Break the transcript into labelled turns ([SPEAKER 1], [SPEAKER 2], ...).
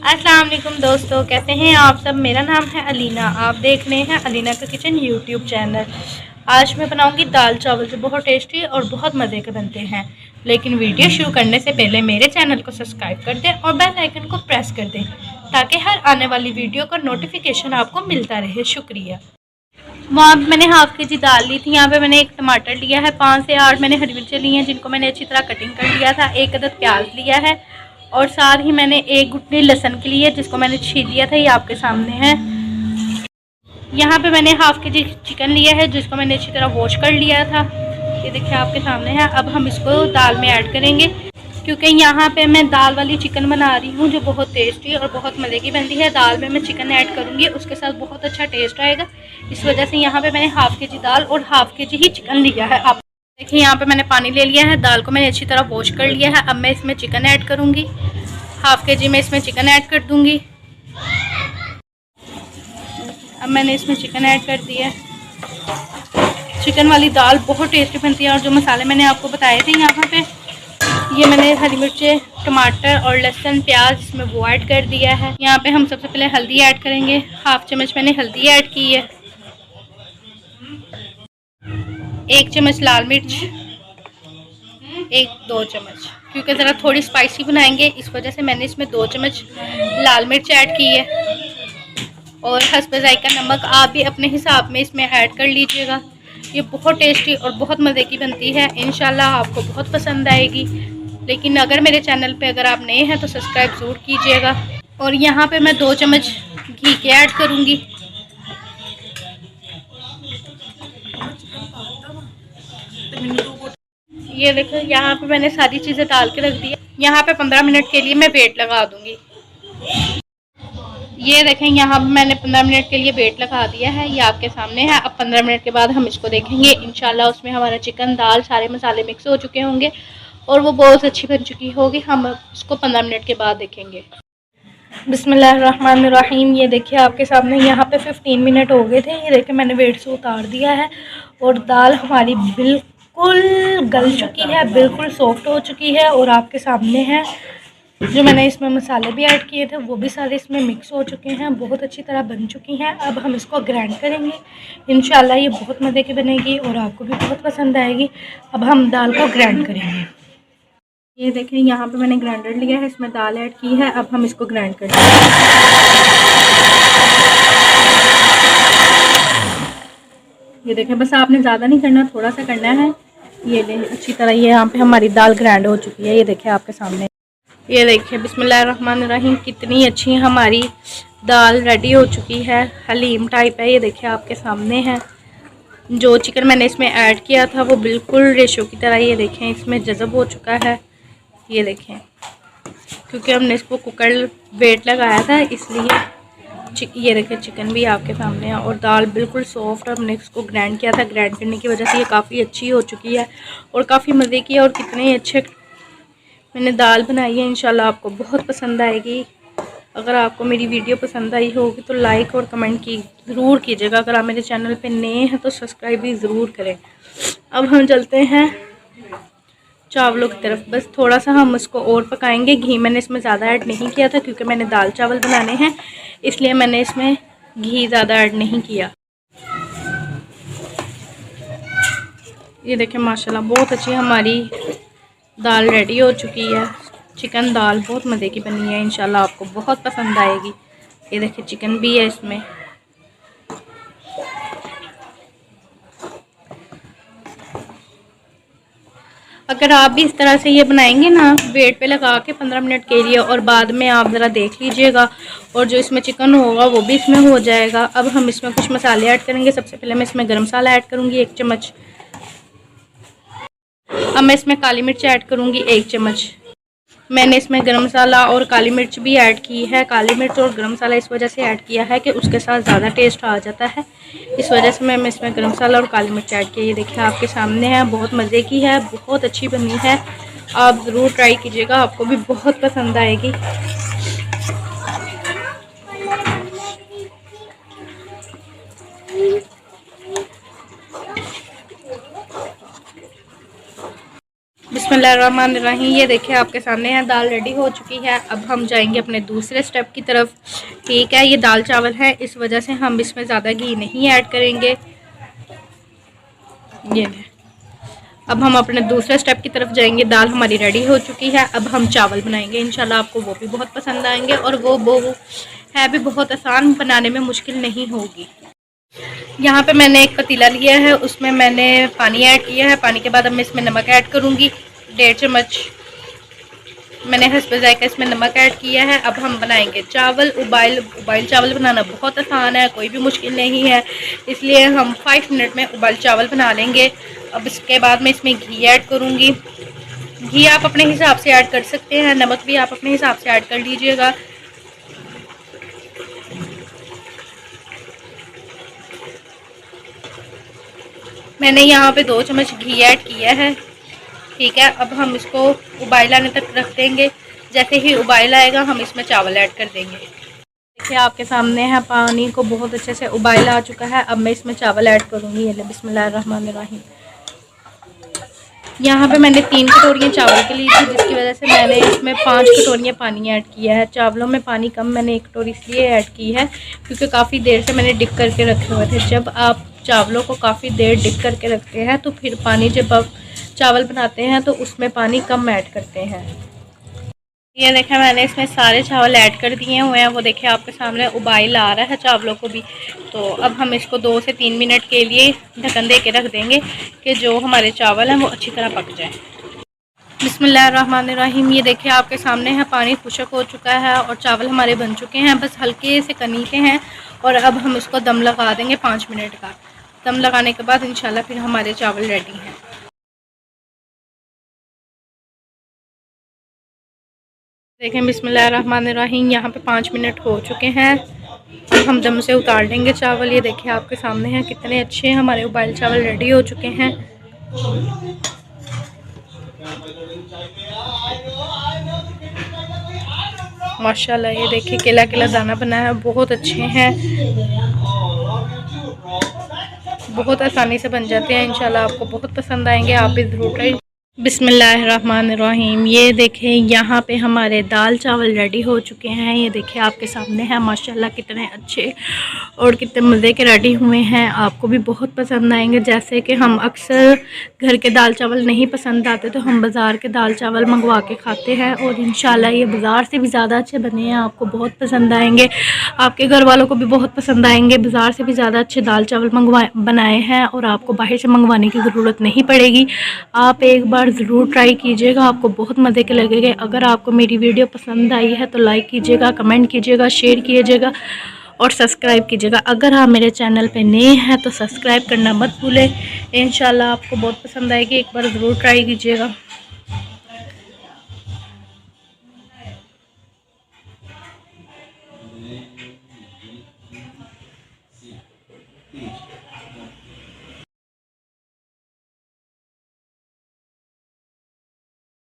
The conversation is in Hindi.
[SPEAKER 1] अस्सलाम वालेकुम दोस्तों, कैसे हैं आप सब। मेरा नाम है अलीना, आप देख रहे हैं अलीना का किचन यूट्यूब चैनल। आज मैं बनाऊंगी दाल चावल जो बहुत टेस्टी और बहुत मज़े के बनते हैं। लेकिन वीडियो शुरू करने से पहले मेरे चैनल को सब्सक्राइब कर दें और बेल आइकन को प्रेस कर दें ताकि हर आने वाली वीडियो का नोटिफिकेशन आपको मिलता रहे। शुक्रिया। वहाँ मैंने हाफ़ के जी दाल ली थी। यहाँ पे मैंने एक टमाटर लिया है, 5 से 8 मैंने हरी मिर्चें ली हैं जिनको मैंने अच्छी तरह कटिंग कर लिया था। एक अदद प्याज लिया है और साथ ही मैंने एक गुठली लहसुन की ली है जिसको मैंने छील लिया था। ये आपके सामने है। यहाँ पे मैंने हाफ़ के जी चिकन लिया है जिसको मैंने अच्छी तरह वॉश कर लिया था। ये देखिए आपके सामने है। अब हम इसको दाल में ऐड करेंगे क्योंकि यहाँ पे मैं दाल वाली चिकन बना रही हूँ जो बहुत टेस्टी और बहुत मज़े की बनती है। दाल में मैं चिकन ऐड करूँगी, उसके साथ बहुत अच्छा टेस्ट आएगा। इस वजह से यहाँ पे मैंने हाफ़ के जी दाल और हाफ़ के जी ही चिकन लिया है। आप देखिए यहाँ पे मैंने पानी ले लिया है, दाल को मैंने अच्छी तरह वॉश कर लिया है। अब मैं इसमें चिकन ऐड करूँगी। हाफ़ के जी में इसमें चिकन ऐड कर दूँगी। अब मैंने इसमें चिकन ऐड कर दिया। चिकन वाली दाल बहुत टेस्टी बनती है और जो मसाले मैंने आपको बताए थे यहाँ पे, ये मैंने हरी मिर्चें, टमाटर और लहसुन, प्याज इसमें वो ऐड कर दिया है। यहाँ पे हम सबसे पहले हल्दी ऐड करेंगे। हाफ़ चम्मच मैंने हल्दी ऐड की है। 1 चम्मच लाल मिर्च, 1-2 चम्मच, क्योंकि ज़रा थोड़ी स्पाइसी बनाएंगे इस वजह से मैंने इसमें 2 चम्मच लाल मिर्च ऐड की है। और हस्बे ज़ायका नमक आप भी अपने हिसाब में इसमें ऐड कर लीजिएगा। ये बहुत टेस्टी और बहुत मज़े की बनती है। इंशाल्लाह आपको बहुत पसंद आएगी। लेकिन अगर मेरे चैनल पे अगर आप नए हैं तो सब्सक्राइब ज़रूर कीजिएगा। और यहाँ पे मैं 2 चम्मच घी के ऐड करूँगी। ये देखो यहाँ पे मैंने सारी चीज़ें डाल के रख दी है। यहाँ पे 15 मिनट के लिए मैं वेट लगा दूँगी। ये देखें यहाँ मैंने 15 मिनट के लिए वेट लगा दिया है। ये आपके सामने है। अब 15 मिनट के बाद हम इसको देखेंगे। इंशाल्लाह उसमें हमारा चिकन, दाल, सारे मसाले मिक्स हो चुके होंगे और वो बहुत अच्छी बन चुकी होगी। हम इसको 15 मिनट के बाद देखेंगे। बिस्मिल्लाहिर्रहमानिर्रहीम। ये देखिए आपके सामने यहाँ पे 15 मिनट हो गए थे। ये देखिए मैंने वेट से उतार दिया है और दाल हमारी बिल्कुल गल चुकी है, बिल्कुल सॉफ्ट हो चुकी है। और आपके सामने है जो मैंने इसमें मसाले भी ऐड किए थे वो भी सारे इसमें मिक्स हो चुके हैं, बहुत अच्छी तरह बन चुकी हैं। अब हम इसको ग्राइंड करेंगे। इंशाल्लाह ये बहुत मज़े की बनेगी और आपको भी बहुत पसंद आएगी। अब हम दाल को ग्राइंड करेंगे। ये देखें यहाँ पे मैंने ग्राइंडर लिया है, इसमें दाल ऐड की है। अब हम इसको ग्राइंड करेंगे। ये देखें बस आपने ज़्यादा नहीं करना, थोड़ा सा करना है। ये ले अच्छी तरह ये यहाँ पे हमारी दाल ग्राइंड हो चुकी है। ये देखें आपके सामने। ये देखिए बिस्मिल्लाहिर्रहमानिर्रहीम कितनी अच्छी हमारी दाल रेडी हो चुकी है। हलीम टाइप है। ये देखिए आपके सामने है। जो चिकन मैंने इसमें ऐड किया था वो बिल्कुल रेशो की तरह ये देखें इसमें जज़ब हो चुका है। ये देखें क्योंकि हमने इसको कुकर वेट लगाया था इसलिए। ये देखें चिकन भी आपके सामने है और दाल बिल्कुल सॉफ्ट। हमने इसको ग्राइंड किया था, ग्राइंड करने की वजह से ये काफ़ी अच्छी हो चुकी है और काफ़ी मज़े की है। और कितने अच्छे मैंने दाल बनाई है। इंशाल्लाह आपको बहुत पसंद आएगी। अगर आपको मेरी वीडियो पसंद आई होगी तो लाइक और कमेंट की ज़रूर कीजिएगा। अगर आप मेरे चैनल पे नए हैं तो सब्सक्राइब भी ज़रूर करें। अब हम चलते हैं चावलों की तरफ। बस थोड़ा सा हम इसको और पकाएंगे। घी मैंने इसमें ज़्यादा ऐड नहीं किया था क्योंकि मैंने दाल चावल बनाने हैं, इसलिए मैंने इसमें घी ज़्यादा ऐड नहीं किया। ये देखें माशाल्लाह बहुत अच्छी हमारी दाल रेडी हो चुकी है। चिकन दाल बहुत मज़े की बनी है। इंशाल्लाह आपको बहुत पसंद आएगी। ये देखिए चिकन भी है इसमें। अगर आप भी इस तरह से ये बनाएंगे ना वेट पे लगा के 15 मिनट के लिए और बाद में आप ज़रा देख लीजिएगा और जो इसमें चिकन होगा वो भी इसमें हो जाएगा। अब हम इसमें कुछ मसाले ऐड करेंगे। सबसे पहले मैं इसमें गरम मसाला ऐड करूँगी 1 चम्मच। अब मैं इसमें काली मिर्च ऐड करूँगी 1 चम्मच। मैंने इसमें गरम मसाला और काली मिर्च भी ऐड की है। काली मिर्च और गरम मसाला इस वजह से ऐड किया है कि उसके साथ ज़्यादा टेस्ट आ जाता है, इस वजह से मैं इसमें गरम मसाला और काली मिर्च ऐड की। ये देखिए आपके सामने है। बहुत मज़े की है, बहुत अच्छी बनी है। आप ज़रूर ट्राई कीजिएगा, आपको भी बहुत पसंद आएगी। बिस्मिल्लाहिर्रहमानिर्रहीम। ये देखिए आपके सामने है दाल रेडी हो चुकी है। अब हम जाएंगे अपने दूसरे स्टेप की तरफ। ठीक है, ये दाल चावल है, इस वजह से हम इसमें ज़्यादा घी नहीं ऐड करेंगे। ये अब हम अपने दूसरे स्टेप की तरफ जाएंगे। दाल हमारी रेडी हो चुकी है। अब हम चावल बनाएंगे, इंशाल्लाह आपको वो भी बहुत पसंद आएंगे और वो है भी बहुत आसान, बनाने में मुश्किल नहीं होगी। यहाँ पे मैंने एक पतीला लिया है, उसमें मैंने पानी ऐड किया है। पानी के बाद अब मैं इसमें नमक ऐड करूँगी, 1.5 चम्मच मैंने हस्बे जायका इसमें नमक ऐड किया है। अब हम बनाएंगे चावल। उबाइल चावल बनाना बहुत आसान है, कोई भी मुश्किल नहीं है, इसलिए हम 5 मिनट में उबाइल चावल बना लेंगे। अब इसके बाद मैं इसमें घी ऐड करूँगी। घी आप अपने हिसाब से ऐड कर सकते हैं, नमक भी आप अपने हिसाब से ऐड कर लीजिएगा। मैंने यहाँ पे 2 चम्मच घी ऐड किया है। ठीक है, अब हम इसको उबाइल आने तक रख देंगे। जैसे ही उबाइल आएगा हम इसमें चावल ऐड कर देंगे। देखिए आपके सामने है, पानी को बहुत अच्छे से उबाइल आ चुका है। अब मैं इसमें चावल ऐड करूँगी। ये बिस्मिल्लाहिर्रहमानिर्रहीम। यहाँ पे मैंने 3 कटोरियाँ चावल की ली थी, जिसकी वजह से मैंने इसमें 5 कटोरियाँ पानी ऐड किया है। चावलों में पानी कम मैंने 1 कटोरी इसलिए ऐड की है क्योंकि काफ़ी देर से मैंने डिक करके रखे हुए थे। जब आप चावलों को काफ़ी देर डिक करके रखते हैं तो फिर पानी, जब आप चावल बनाते हैं तो उसमें पानी कम ऐड करते हैं। ये देखें मैंने इसमें सारे चावल ऐड कर दिए हुए हैं। वो देखें आपके सामने उबाइल आ रहा है चावलों को भी। तो अब हम इसको 2 से 3 मिनट के लिए ढक्कन दे के रख देंगे कि जो हमारे चावल हैं वो अच्छी तरह पक जाए। बिस्मिल्लाहिर्रहमानिर्रहीम। ये देखिए आपके सामने है, पानी खुश्क हो चुका है और चावल हमारे बन चुके हैं, बस हल्के से कनी के हैं। और अब हम इसको दम लगा देंगे 5 मिनट का। दम लगाने के बाद इंशाल्लाह फिर हमारे चावल रेडी हैं। देखें बिस्मिल्लाहिर्रहमानिर्रहीम, यहाँ पे 5 मिनट हो चुके हैं। अब हम दम से उतार लेंगे चावल। ये देखिए आपके सामने हैं, कितने अच्छे हमारे उबाइल चावल रेडी हो चुके हैं। माशाल्लाह, ये देखिए केला केला दाना बना है, बहुत अच्छे हैं, बहुत आसानी से बन जाते हैं। इंशाल्लाह आपको बहुत पसंद आएंगे, आप भी ज़रूर ट्राई। बिस्मिल्लाहिर्रहमानिर्रहीम। ये देखें यहाँ पे हमारे दाल चावल रेडी हो चुके हैं। ये देखें आपके सामने है, माशाल्लाह कितने अच्छे और कितने मज़े के रेडी हुए हैं। आपको भी बहुत पसंद आएंगे। जैसे कि हम अक्सर घर के दाल चावल नहीं पसंद आते तो हम बाज़ार के दाल चावल मंगवा के खाते हैं, और इंशाल्लाह ये बाज़ार से भी ज़्यादा अच्छे बने हैं। आपको बहुत पसंद आएंगे, आपके घर वालों को भी बहुत पसंद आएंगे। बाज़ार से भी ज़्यादा अच्छे दाल चावल बनाए हैं और आपको बाहर से मंगवाने की ज़रूरत नहीं पड़ेगी। आप एक बार ज़रूर ट्राई कीजिएगा, आपको बहुत मज़े के लगेंगे। अगर आपको मेरी वीडियो पसंद आई है तो लाइक कीजिएगा, कमेंट कीजिएगा, शेयर कीजिएगा और सब्सक्राइब कीजिएगा। अगर आप मेरे चैनल पे नए हैं तो सब्सक्राइब करना मत भूलें। इंशाल्लाह आपको बहुत पसंद आएगी, एक बार ज़रूर ट्राई कीजिएगा।